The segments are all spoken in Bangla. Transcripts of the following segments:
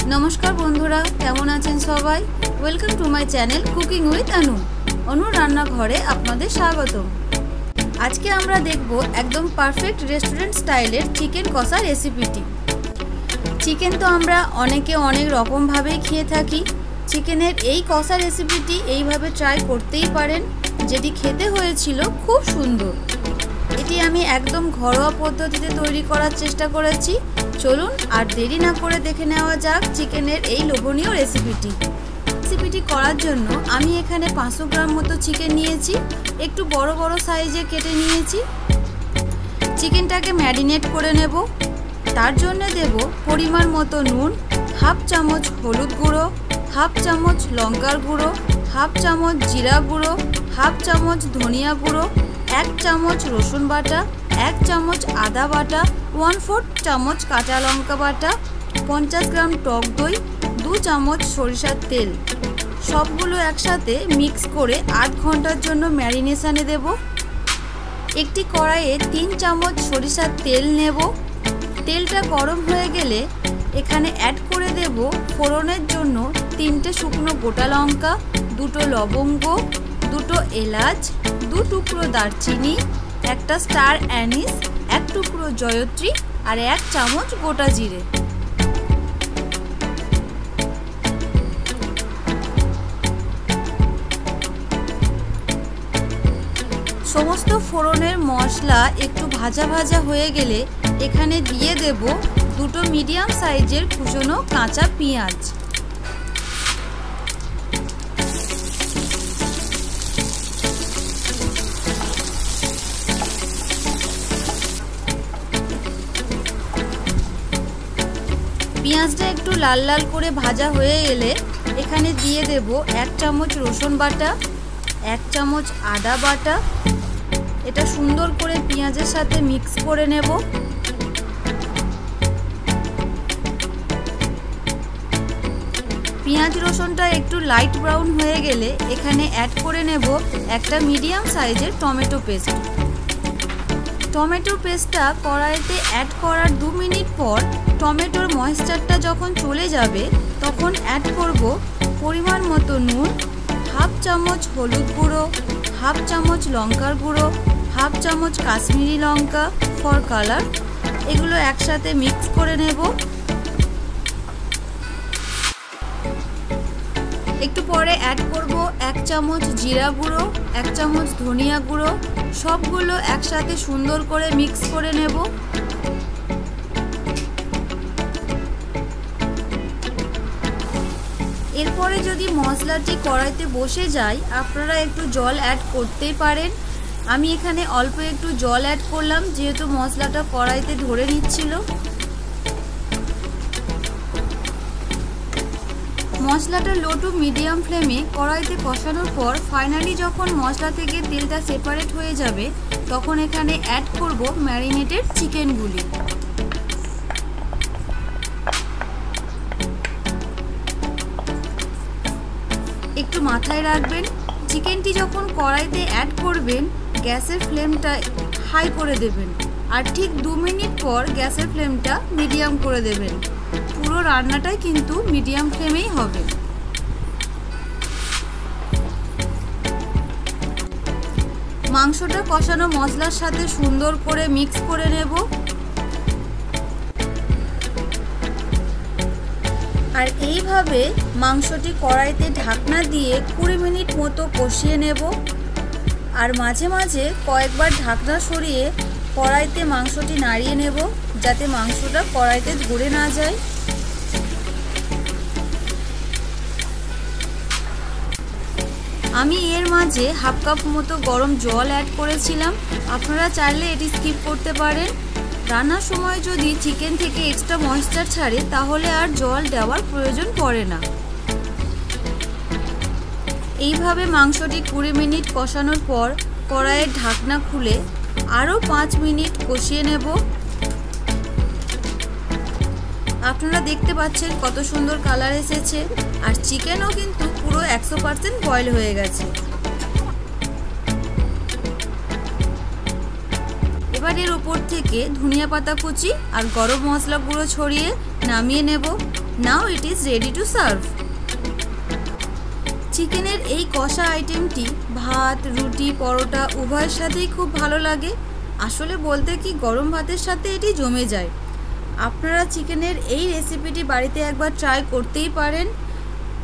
नमस्कार बंधुरा केमन आছেন सबाई welcome to my channel cooking with Anu Anu रान्ना घरे आपनादेर स्वागतम। आज के आमरा देखबो एकदम परफेक्ट रेस्टुरेंट स्टाइलेर चिकेन कषा रेसिपिटी। चिकेन तो आमरा अनेके अनेक रकम भावे खेये थाकी। चिकेनेर एई कषा रेसिपिटी एइभावे ट्राई करतेई पारेन, जेटी खेते हयेछिलो खूब सुंदर। एटी आमी एकदम घरोया पद्धतिते तैरी करार चेष्टा करेछि। चलुन और देरी ना करे देखे नेওয়া যাক चिकेनेर এই লোভনীয় রেসিপিটি করার জন্য আমি এখানে 500 গ্রাম মতো চিকেন নিয়েছি। একটু বড় বড় সাইজে কেটে নিয়েছি। চিকেনটাকে ম্যারিনেট করে নেব। তার জন্য দেব পরিমাণ মতো নুন, হাফ চামচ হলুদ গুঁড়ো, হাফ চামচ লঙ্কার গুঁড়ো, হাফ চামচ জিরা গুঁড়ো, হাফ চামচ ধনিয়া গুঁড়ো, 1 চামচ রসুন বাটা, 1 চামচ আদা বাটা, 1/4 চামচ কাঁচা লঙ্কা বাটা, 50 গ্রাম টক দই, 2 চামচ সরিষার তেল। সবগুলো একসাথে মিক্স করে 8 ঘন্টার জন্য ম্যারিনেশনে দেব। একটি কড়াইয়ে 3 চামচ সরিষার তেল নেব। তেলটা গরম হয়ে গেলে এখানে অ্যাড করে দেব ফোড়নের জন্য 3টে শুকনো গোটা লঙ্কা, 2টো লবঙ্গ, 2টো এলাচ, 2 টুকরো দারচিনি, একটা স্টার অ্যানিস, 1 টুকরো জয়ত্রী আর 1 চামচ গোটা জিরে। সমস্ত ফোড়নের মশলা একটু ভাজা ভাজা হয়ে গেলে এখানে দিয়ে দেব 2টো মিডিয়াম সাইজের কুচনো কাঁচা পেঁয়াজ। পেঁয়াজটা একটু লাল লাল করে ভাজা হয়ে এলে এখানে দিয়ে দেব 1 চামচ রসুন বাটা, 1 চামচ আদা বাটা। এটা সুন্দর করে পেঁয়াজের সাথে মিক্স করে নেব। পেঁয়াজ রসুনটা একটু লাইট ব্রাউন হয়ে গেলে এখানে অ্যাড করে নেব একটা মিডিয়াম সাইজের টমেটো পেস্ট। টমেটো পেস্টটা কড়াইতে অ্যাড করার 2 মিনিট পর টমেটোর ময়েশ্চারটা যখন চলে যাবে তখন অ্যাড করব পরিমাণ মতো নুন, হাফ চামচ হলুদ গুঁড়ো, হাফ চামচ লঙ্কার গুঁড়ো, হাফ চামচ কাশ্মীরি লঙ্কা ফর কালার। এগুলো একসাথে মিক্স করে নেব। একটু পরে অ্যাড করব 1 চামচ জিরা গুঁড়ো, 1 চামচ ধনিয়া গুঁড়ো। সবগুলো একসাথে সুন্দর করে মিক্স করে নেব। এরপরে যদি মশলাটি কড়াইতে বসে যায় আপনারা একটু জল অ্যাড করতেই পারেন। আমি এখানে অল্প একটু জল অ্যাড করলাম যেহেতু মশলাটা কড়াইতে ধরে নিচ্ছিল। মশলাটা লো টু মিডিয়াম ফ্লেমে কড়াইতে কষানোর পর ফাইনালি যখন মশলা থেকে তেলটা সেপারেট হয়ে যাবে তখন এখানে অ্যাড করব ম্যারিনেটেড চিকেনগুলি। একটু মাথায় রাখবেন চিকেনটি যখন কড়াইতে অ্যাড করবেন গ্যাসের ফ্লেমটা হাই করে দেবেন আর ঠিক 2 মিনিট পর গ্যাসের ফ্লেমটা মিডিয়াম করে দেবেন। পুরো রান্নাটাই কিন্তু মিডিয়াম ফ্লেমেই হবে। মাংসটা কষানো মশলার সাথে সুন্দর করে মিক্স করে নেব। আর এইভাবে মাংসটি কড়াইতে ঢাকনা দিয়ে 20 মিনিট মতো কষিয়ে নেব। আর মাঝে মাঝে কয়েকবার ঢাকনা সরিয়ে কড়াইতে মাংসটি নাড়িয়ে নেব যাতে মাংসটা কড়াইতে ধরে না যায়। আমি এর মাঝে হাফ কাপ মতো গরম জল অ্যাড করেছিলাম। আপনারা চাইলে এটি স্কিপ করতে পারেন। রান্নার সময় যদি চিকেন থেকে এক্সট্রা ময়েশ্চার ছাড়ে তাহলে আর জল দেওয়ার প্রয়োজন পড়ে না। এইভাবে মাংসটি 20 মিনিট কষানোর পর কড়াইয়ের ঢাকনা খুলে আরও 5 মিনিট কষিয়ে নেব। আপনারা দেখতে পাচ্ছেন কত সুন্দর কালার এসেছে আর চিকেনও কিন্তু পুরো 100% বয়েল হয়ে গেছে। এবার এর উপর থেকে ধনিয়া পাতা কুচি আর গরম মশলা গুঁড়ো ছড়িয়ে নামিয়ে নেব। Now it is ready to serve. চিকেনের এই কষা আইটেমটি ভাত, রুটি, পরোটা উভয়ের সাথেই খুব ভালো লাগে। আসলে বলতে কি, গরম ভাতের সাথে এটি জমে যায়। আপনারা চিকেনের এই রেসিপিটি বাড়িতে একবার ট্রাই করতেই পারেন।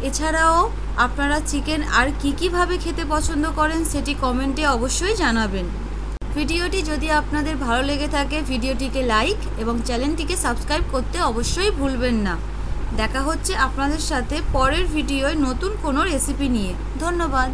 এছাড়াও আপনারা চিকেন আর কীভাবে খেতে পছন্দ করেন সেটি কমেন্টে অবশ্যই জানাবেন। ভিডিওটি যদি আপনাদের ভালো লেগে থাকে ভিডিওটিকে লাইক এবং চ্যানেলটিকে সাবস্ক্রাইব করতে অবশ্যই ভুলবেন না। দেখা হচ্ছে আপনাদের সাথে পরের ভিডিওয় নতুন কোনো রেসিপি নিয়ে। ধন্যবাদ।